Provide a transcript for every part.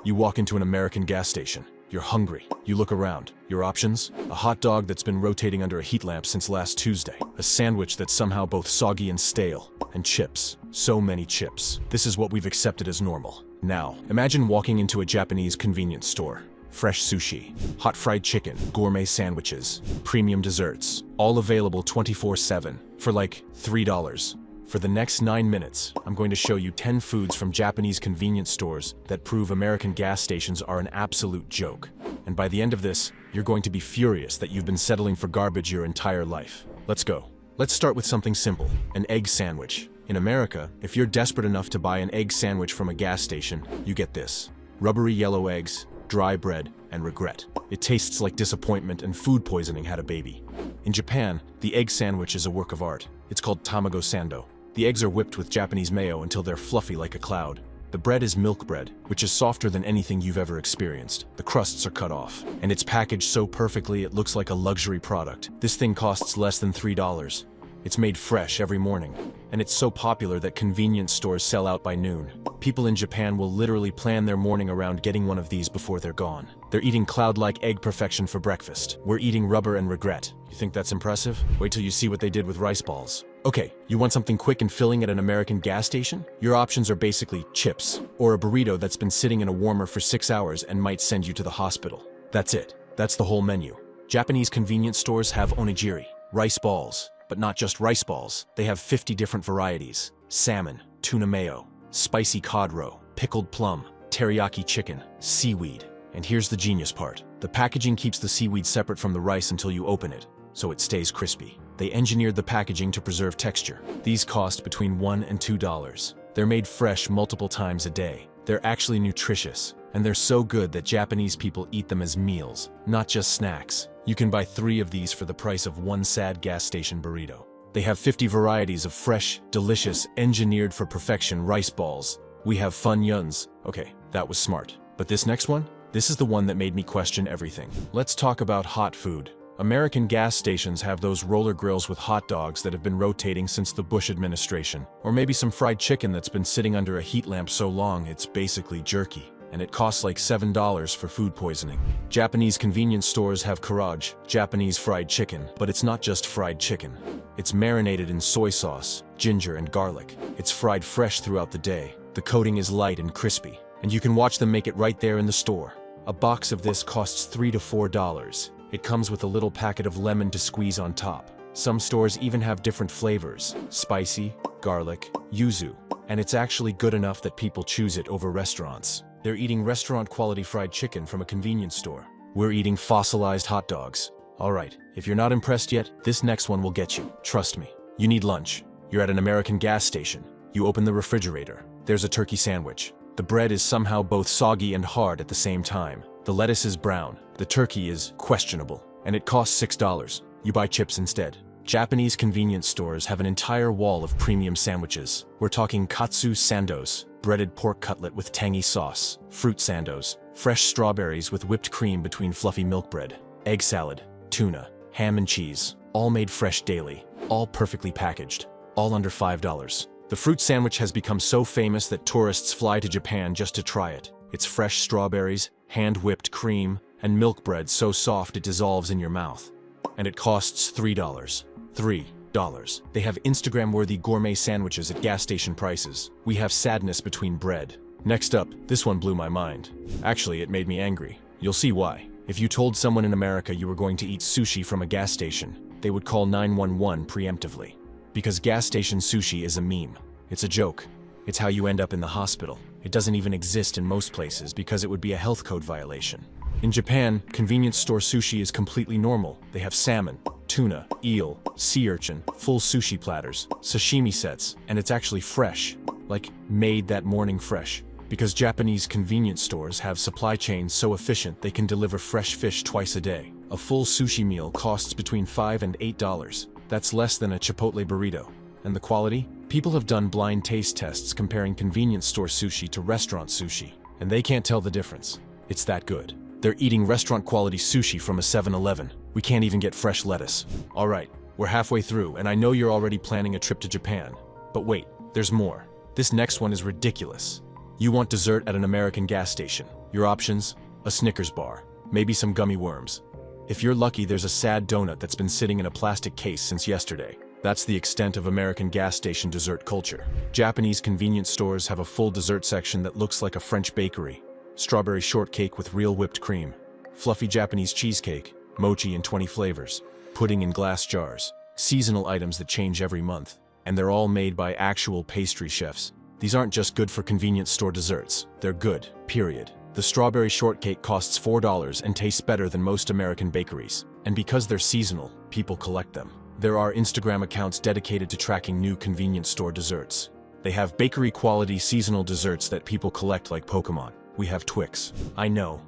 You walk into an American gas station. You're hungry. You look around. Your options? A hot dog that's been rotating under a heat lamp since last Tuesday. A sandwich that's somehow both soggy and stale. And chips. So many chips. This is what we've accepted as normal. Now, imagine walking into a Japanese convenience store. Fresh sushi, hot fried chicken, gourmet sandwiches, premium desserts, all available 24/7 for like $3. For the next 9 minutes, I'm going to show you 10 foods from Japanese convenience stores that prove American gas stations are an absolute joke. And by the end of this, you're going to be furious that you've been settling for garbage your entire life. Let's go. Let's start with something simple, an egg sandwich. In America, if you're desperate enough to buy an egg sandwich from a gas station, you get this. Rubbery yellow eggs, dry bread, and regret. It tastes like disappointment and food poisoning had a baby. In Japan, the egg sandwich is a work of art. It's called tamago sando. The eggs are whipped with Japanese mayo until they're fluffy like a cloud. The bread is milk bread, which is softer than anything you've ever experienced. The crusts are cut off, and it's packaged so perfectly it looks like a luxury product. This thing costs less than $3. It's made fresh every morning, and it's so popular that convenience stores sell out by noon. People in Japan will literally plan their morning around getting one of these before they're gone. They're eating cloud-like egg perfection for breakfast. We're eating rubber and regret. You think that's impressive? Wait till you see what they did with rice balls. Okay, you want something quick and filling at an American gas station? Your options are basically chips, or a burrito that's been sitting in a warmer for 6 hours and might send you to the hospital. That's it. That's the whole menu. Japanese convenience stores have onigiri, rice balls. But not just rice balls. They have 50 different varieties. Salmon, tuna mayo, spicy cod roe, pickled plum, teriyaki chicken, seaweed. And here's the genius part. The packaging keeps the seaweed separate from the rice until you open it, so it stays crispy. They engineered the packaging to preserve texture. These cost between $1 and $2. They're made fresh multiple times a day. They're actually nutritious, and they're so good that Japanese people eat them as meals, not just snacks. You can buy 3 of these for the price of one sad gas station burrito. They have 50 varieties of fresh, delicious, engineered for perfection rice balls. We have fun yuns. Okay, that was smart. But this next one? This is the one that made me question everything. Let's talk about hot food. American gas stations have those roller grills with hot dogs that have been rotating since the Bush administration. Or maybe some fried chicken that's been sitting under a heat lamp so long it's basically jerky. And it costs like $7 for food poisoning. Japanese convenience stores have karaage, Japanese fried chicken, but it's not just fried chicken. It's marinated in soy sauce, ginger, and garlic. It's fried fresh throughout the day. The coating is light and crispy, and you can watch them make it right there in the store. A box of this costs $3 to $4. It comes with a little packet of lemon to squeeze on top. Some stores even have different flavors: spicy, garlic, yuzu, and it's actually good enough that people choose it over restaurants. They're eating restaurant-quality fried chicken from a convenience store. We're eating fossilized hot dogs. All right, if you're not impressed yet, this next one will get you. Trust me. You need lunch. You're at an American gas station. You open the refrigerator. There's a turkey sandwich. The bread is somehow both soggy and hard at the same time. The lettuce is brown. The turkey is questionable. And it costs $6. You buy chips instead. Japanese convenience stores have an entire wall of premium sandwiches. We're talking katsu sandos, breaded pork cutlet with tangy sauce, fruit sandos, fresh strawberries with whipped cream between fluffy milk bread, egg salad, tuna, ham and cheese, all made fresh daily, all perfectly packaged, all under $5. The fruit sandwich has become so famous that tourists fly to Japan just to try it. It's fresh strawberries, hand-whipped cream, and milk bread so soft it dissolves in your mouth. And it costs $3. $3. They have Instagram-worthy gourmet sandwiches at gas station prices. We have sadness between bread. Next up, this one blew my mind. Actually, it made me angry. You'll see why. If you told someone in America you were going to eat sushi from a gas station, they would call 911 preemptively. Because gas station sushi is a meme. It's a joke. It's how you end up in the hospital. It doesn't even exist in most places because it would be a health code violation. In Japan, convenience store sushi is completely normal. They have salmon, tuna, eel, sea urchin, full sushi platters, sashimi sets, and it's actually fresh. Like, made that morning fresh. Because Japanese convenience stores have supply chains so efficient they can deliver fresh fish twice a day. A full sushi meal costs between $5 and $8. That's less than a Chipotle burrito. And the quality? People have done blind taste tests comparing convenience store sushi to restaurant sushi, and they can't tell the difference. It's that good. They're eating restaurant-quality sushi from a 7-Eleven. We can't even get fresh lettuce. All right, we're halfway through, and I know you're already planning a trip to Japan. But wait, there's more. This next one is ridiculous. You want dessert at an American gas station. Your options? A Snickers bar, maybe some gummy worms. If you're lucky, there's a sad donut that's been sitting in a plastic case since yesterday. That's the extent of American gas station dessert culture. Japanese convenience stores have a full dessert section that looks like a French bakery. Strawberry shortcake with real whipped cream, fluffy Japanese cheesecake, mochi in 20 flavors, pudding in glass jars, seasonal items that change every month, and they're all made by actual pastry chefs. These aren't just good for convenience store desserts, they're good, period. The strawberry shortcake costs $4 and tastes better than most American bakeries. And because they're seasonal, people collect them. There are Instagram accounts dedicated to tracking new convenience store desserts. They have bakery-quality seasonal desserts that people collect like Pokemon. We have Twix. I know.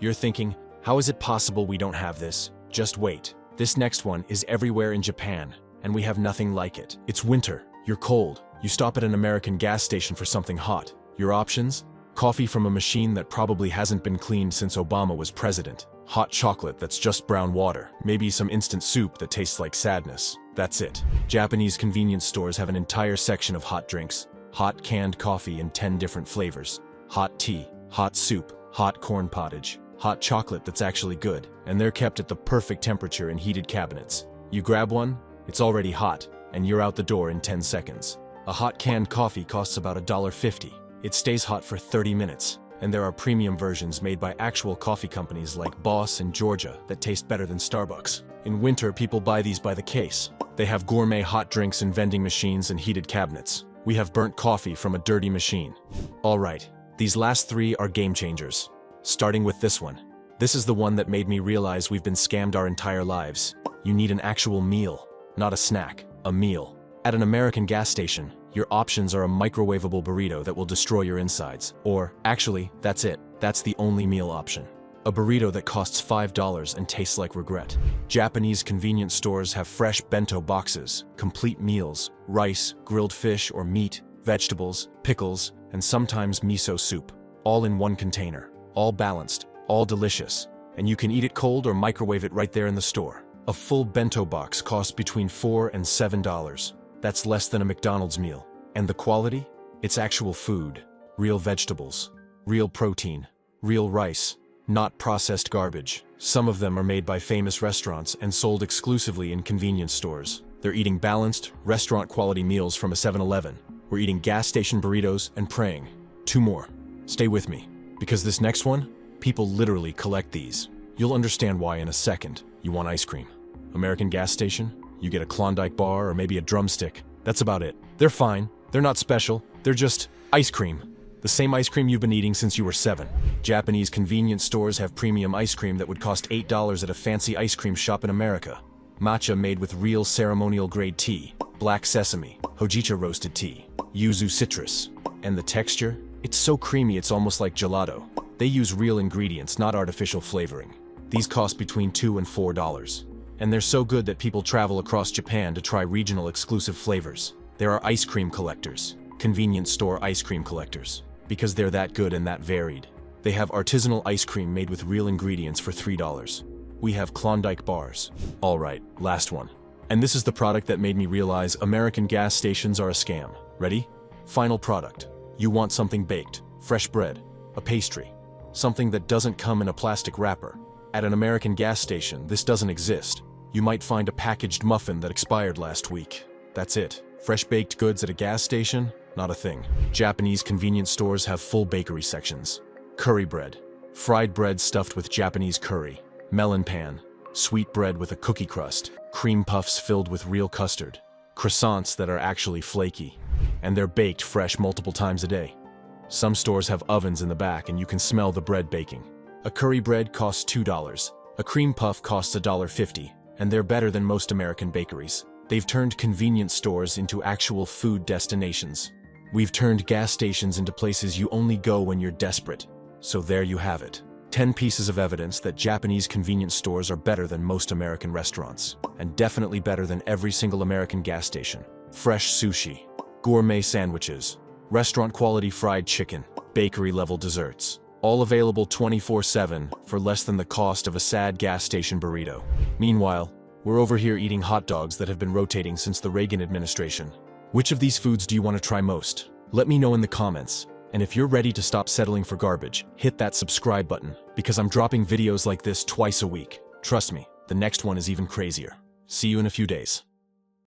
You're thinking, how is it possible we don't have this? Just wait. This next one is everywhere in Japan, and we have nothing like it. It's winter. You're cold. You stop at an American gas station for something hot. Your options? Coffee from a machine that probably hasn't been cleaned since Obama was president. Hot chocolate that's just brown water. Maybe some instant soup that tastes like sadness. That's it. Japanese convenience stores have an entire section of hot drinks. Hot canned coffee in 10 different flavors. Hot tea, hot soup, hot corn pottage, hot chocolate that's actually good. And they're kept at the perfect temperature in heated cabinets. You grab one, it's already hot, and you're out the door in 10 seconds. A hot canned coffee costs about $1.50. It stays hot for 30 minutes. And there are premium versions made by actual coffee companies like Boss and Georgia that taste better than Starbucks. In winter, people buy these by the case. They have gourmet hot drinks in vending machines and heated cabinets. We have burnt coffee from a dirty machine. All right, these last three are game changers. Starting with this one. This is the one that made me realize we've been scammed our entire lives. You need an actual meal, not a snack, a meal. At an American gas station, your options are a microwavable burrito that will destroy your insides. Or, actually, that's it. That's the only meal option. A burrito that costs $5 and tastes like regret. Japanese convenience stores have fresh bento boxes, complete meals, rice, grilled fish or meat, vegetables, pickles, and sometimes miso soup. All in one container. All balanced, all delicious. And you can eat it cold or microwave it right there in the store. A full bento box costs between $4 and $7. That's less than a McDonald's meal. And the quality? It's actual food. Real vegetables. Real protein. Real rice. Not processed garbage. Some of them are made by famous restaurants and sold exclusively in convenience stores. They're eating balanced, restaurant-quality meals from a 7-Eleven. We're eating gas station burritos and praying. 2 more. Stay with me. Because this next one, people literally collect these. You'll understand why in a second. You want ice cream. American gas station? You get a Klondike bar or maybe a drumstick. That's about it. They're fine. They're not special. They're just ice cream. The same ice cream you've been eating since you were 7. Japanese convenience stores have premium ice cream that would cost $8 at a fancy ice cream shop in America. Matcha made with real ceremonial grade tea. Black sesame. Hojicha roasted tea. Yuzu citrus. And the texture? It's so creamy it's almost like gelato. They use real ingredients, not artificial flavoring. These cost between $2 and $4. And they're so good that people travel across Japan to try regional exclusive flavors. There are ice cream collectors, convenience store ice cream collectors, because they're that good and that varied. They have artisanal ice cream made with real ingredients for $3. We have Klondike bars. All right, last one. And this is the product that made me realize American gas stations are a scam. Ready? Final product. You want something baked, fresh bread, a pastry, something that doesn't come in a plastic wrapper. At an American gas station, this doesn't exist. You might find a packaged muffin that expired last week. That's it. Fresh baked goods at a gas station? Not a thing. Japanese convenience stores have full bakery sections. Curry bread, fried bread stuffed with Japanese curry, melon pan, sweet bread with a cookie crust, cream puffs filled with real custard, croissants that are actually flaky, and they're baked fresh multiple times a day. Some stores have ovens in the back and you can smell the bread baking. A curry bread costs $2. A cream puff costs $1.50, and they're better than most American bakeries. They've turned convenience stores into actual food destinations. We've turned gas stations into places you only go when you're desperate. So there you have it. 10 pieces of evidence that Japanese convenience stores are better than most American restaurants, and definitely better than every single American gas station. Fresh sushi, gourmet sandwiches, restaurant-quality fried chicken, bakery-level desserts. All available 24/7 for less than the cost of a sad gas station burrito. Meanwhile, we're over here eating hot dogs that have been rotating since the Reagan administration. Which of these foods do you want to try most? Let me know in the comments. And if you're ready to stop settling for garbage, hit that subscribe button, because I'm dropping videos like this twice a week. Trust me, the next one is even crazier. See you in a few days.